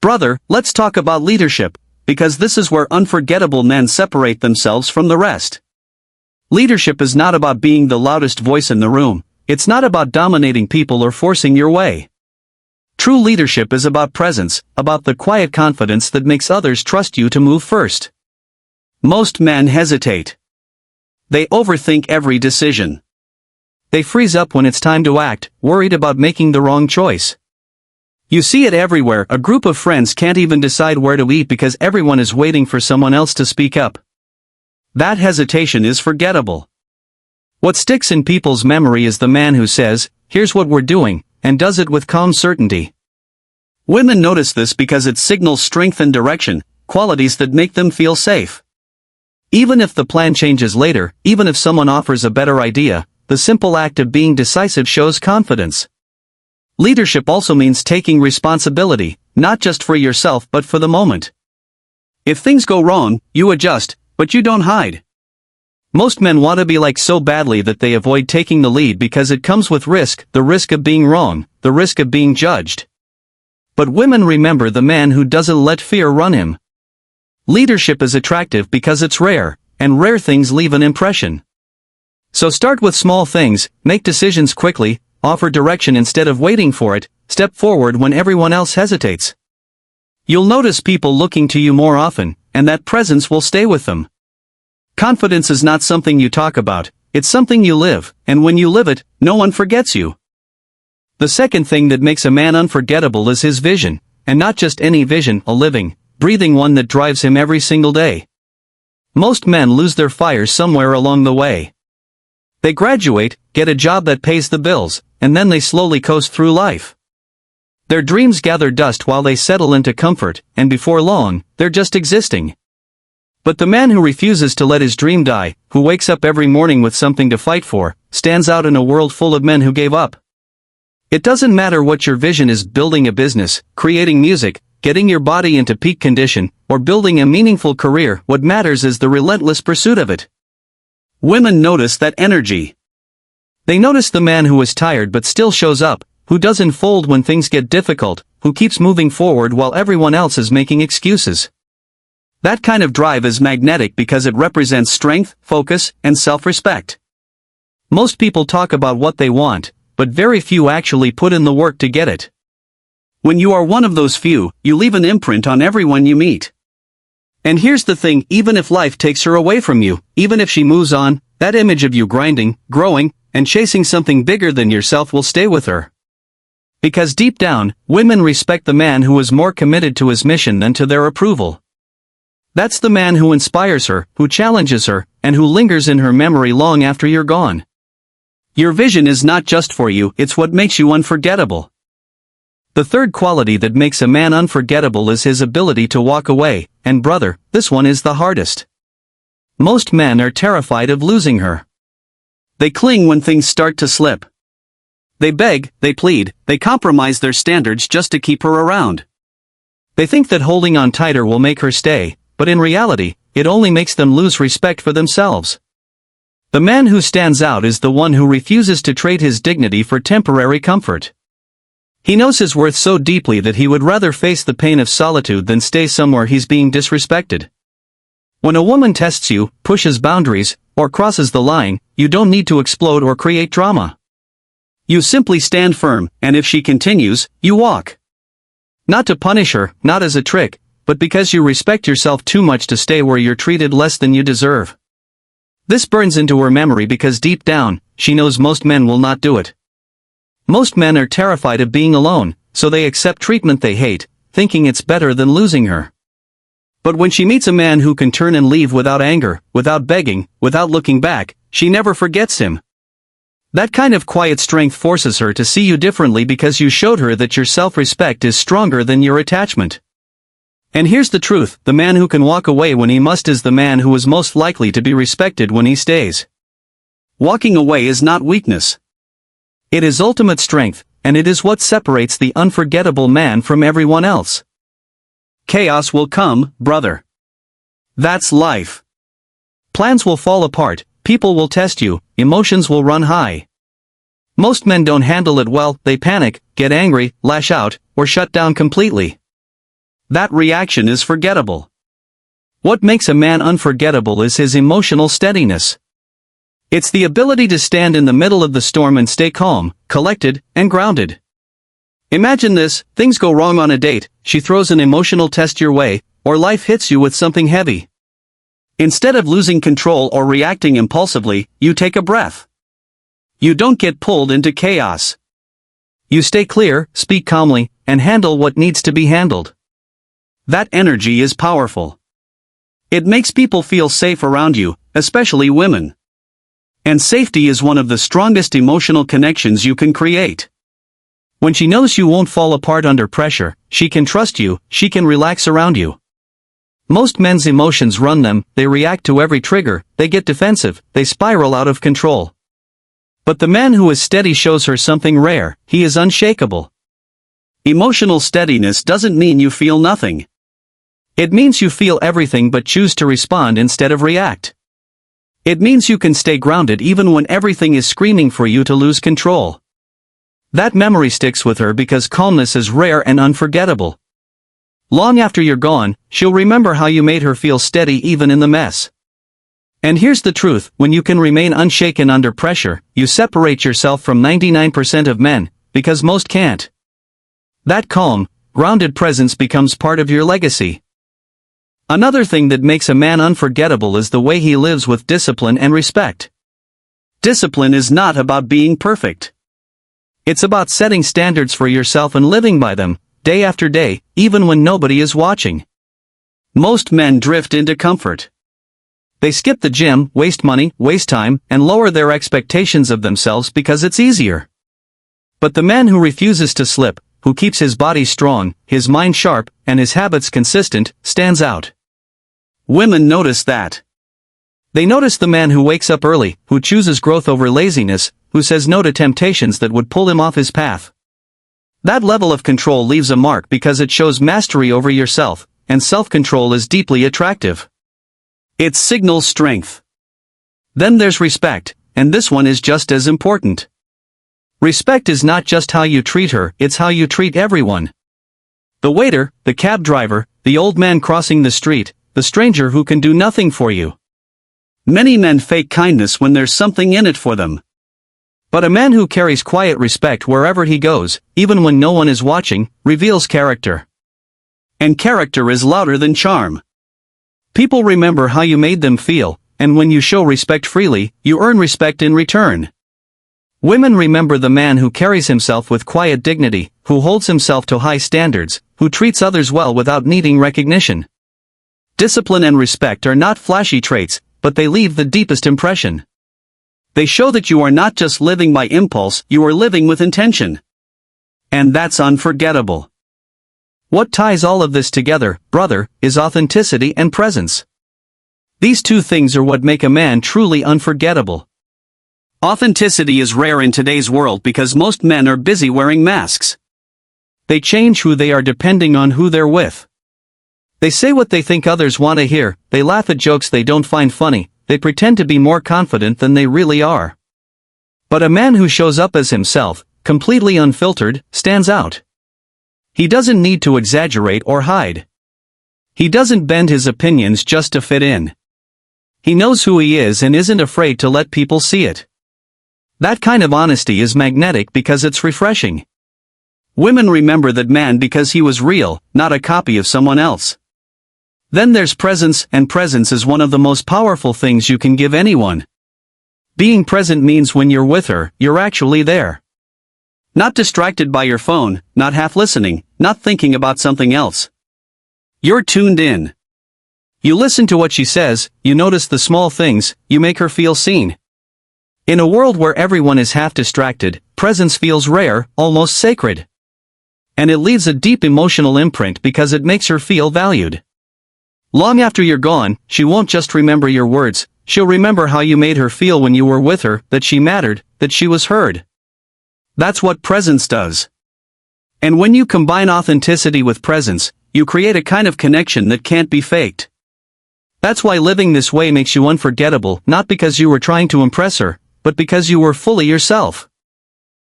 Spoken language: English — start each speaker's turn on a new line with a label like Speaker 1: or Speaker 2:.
Speaker 1: Brother, let's talk about leadership, because this is where unforgettable men separate themselves from the rest. Leadership is not about being the loudest voice in the room, it's not about dominating people or forcing your way. True leadership is about presence, about the quiet confidence that makes others trust you to move first. Most men hesitate. They overthink every decision. They freeze up when it's time to act, worried about making the wrong choice. You see it everywhere. A group of friends can't even decide where to eat because everyone is waiting for someone else to speak up. That hesitation is forgettable. What sticks in people's memory is the man who says, "Here's what we're doing," and does it with calm certainty. Women notice this because it signals strength and direction, qualities that make them feel safe. Even if the plan changes later, even if someone offers a better idea, the simple act of being decisive shows confidence. Leadership also means taking responsibility, not just for yourself but for the moment. If things go wrong, you adjust, but you don't hide. Most men want to be liked so badly that they avoid taking the lead because it comes with risk, the risk of being wrong, the risk of being judged. But women remember the man who doesn't let fear run him. Leadership is attractive because it's rare, and rare things leave an impression. So start with small things, make decisions quickly, offer direction instead of waiting for it, step forward when everyone else hesitates. You'll notice people looking to you more often, and that presence will stay with them. Confidence is not something you talk about, it's something you live, and when you live it, no one forgets you. The second thing that makes a man unforgettable is his vision, and not just any vision, a living, breathing one that drives him every single day. Most men lose their fire somewhere along the way. They graduate, get a job that pays the bills, and then they slowly coast through life. Their dreams gather dust while they settle into comfort, and before long, they're just existing. But the man who refuses to let his dream die, who wakes up every morning with something to fight for, stands out in a world full of men who gave up. It doesn't matter what your vision is: building a business, creating music, getting your body into peak condition, or building a meaningful career. What matters is the relentless pursuit of it. Women notice that energy. They notice the man who is tired but still shows up, who doesn't fold when things get difficult, who keeps moving forward while everyone else is making excuses. That kind of drive is magnetic because it represents strength, focus, and self-respect. Most people talk about what they want, but very few actually put in the work to get it. When you are one of those few, you leave an imprint on everyone you meet. And here's the thing: even if life takes her away from you, even if she moves on, that image of you grinding, growing, and chasing something bigger than yourself will stay with her. Because deep down, women respect the man who is more committed to his mission than to their approval. That's the man who inspires her, who challenges her, and who lingers in her memory long after you're gone. Your vision is not just for you, it's what makes you unforgettable. The third quality that makes a man unforgettable is his ability to walk away, and brother, this one is the hardest. Most men are terrified of losing her. They cling when things start to slip. They beg, they plead, they compromise their standards just to keep her around. They think that holding on tighter will make her stay, but in reality, it only makes them lose respect for themselves. The man who stands out is the one who refuses to trade his dignity for temporary comfort. He knows his worth so deeply that he would rather face the pain of solitude than stay somewhere he's being disrespected. When a woman tests you, pushes boundaries, or crosses the line, you don't need to explode or create drama. You simply stand firm, and if she continues, you walk. Not to punish her, not as a trick, but because you respect yourself too much to stay where you're treated less than you deserve. This burns into her memory because deep down, she knows most men will not do it. Most men are terrified of being alone, so they accept treatment they hate, thinking it's better than losing her. But when she meets a man who can turn and leave without anger, without begging, without looking back, she never forgets him. That kind of quiet strength forces her to see you differently because you showed her that your self-respect is stronger than your attachment. And here's the truth: the man who can walk away when he must is the man who is most likely to be respected when he stays. Walking away is not weakness. It is ultimate strength, and it is what separates the unforgettable man from everyone else. Chaos will come, brother. That's life. Plans will fall apart, people will test you, emotions will run high. Most men don't handle it well, they panic, get angry, lash out, or shut down completely. That reaction is forgettable. What makes a man unforgettable is his emotional steadiness. It's the ability to stand in the middle of the storm and stay calm, collected, and grounded. Imagine this: things go wrong on a date, she throws an emotional test your way, or life hits you with something heavy. Instead of losing control or reacting impulsively, you take a breath. You don't get pulled into chaos. You stay clear, speak calmly, and handle what needs to be handled. That energy is powerful. It makes people feel safe around you, especially women. And safety is one of the strongest emotional connections you can create. When she knows you won't fall apart under pressure, she can trust you, she can relax around you. Most men's emotions run them, they react to every trigger, they get defensive, they spiral out of control. But the man who is steady shows her something rare: he is unshakable. Emotional steadiness doesn't mean you feel nothing. It means you feel everything but choose to respond instead of react. It means you can stay grounded even when everything is screaming for you to lose control. That memory sticks with her because calmness is rare and unforgettable. Long after you're gone, she'll remember how you made her feel steady even in the mess. And here's the truth: when you can remain unshaken under pressure, you separate yourself from 99% of men, because most can't. That calm, grounded presence becomes part of your legacy. Another thing that makes a man unforgettable is the way he lives with discipline and respect. Discipline is not about being perfect. It's about setting standards for yourself and living by them, day after day, even when nobody is watching. Most men drift into comfort. They skip the gym, waste money, waste time, and lower their expectations of themselves because it's easier. But the man who refuses to slip, who keeps his body strong, his mind sharp, and his habits consistent, stands out. Women notice that. They notice the man who wakes up early, who chooses growth over laziness, who says no to temptations that would pull him off his path. That level of control leaves a mark because it shows mastery over yourself, and self-control is deeply attractive. It signals strength. Then there's respect, and this one is just as important. Respect is not just how you treat her, it's how you treat everyone. The waiter, the cab driver, the old man crossing the street, the stranger who can do nothing for you. Many men fake kindness when there's something in it for them. But a man who carries quiet respect wherever he goes, even when no one is watching, reveals character. And character is louder than charm. People remember how you made them feel, and when you show respect freely, you earn respect in return. Women remember the man who carries himself with quiet dignity, who holds himself to high standards, who treats others well without needing recognition. Discipline and respect are not flashy traits, but they leave the deepest impression. They show that you are not just living by impulse, you are living with intention. And that's unforgettable. What ties all of this together, brother, is authenticity and presence. These two things are what make a man truly unforgettable. Authenticity is rare in today's world because most men are busy wearing masks. They change who they are depending on who they're with. They say what they think others want to hear, they laugh at jokes they don't find funny, they pretend to be more confident than they really are. But a man who shows up as himself, completely unfiltered, stands out. He doesn't need to exaggerate or hide. He doesn't bend his opinions just to fit in. He knows who he is and isn't afraid to let people see it. That kind of honesty is magnetic because it's refreshing. Women remember that man because he was real, not a copy of someone else. Then there's presence, and presence is one of the most powerful things you can give anyone. Being present means when you're with her, you're actually there. Not distracted by your phone, not half listening, not thinking about something else. You're tuned in. You listen to what she says, you notice the small things, you make her feel seen. In a world where everyone is half distracted, presence feels rare, almost sacred. And it leaves a deep emotional imprint because it makes her feel valued. Long after you're gone, she won't just remember your words, she'll remember how you made her feel when you were with her, that she mattered, that she was heard. That's what presence does. And when you combine authenticity with presence, you create a kind of connection that can't be faked. That's why living this way makes you unforgettable, not because you were trying to impress her, but because you were fully yourself.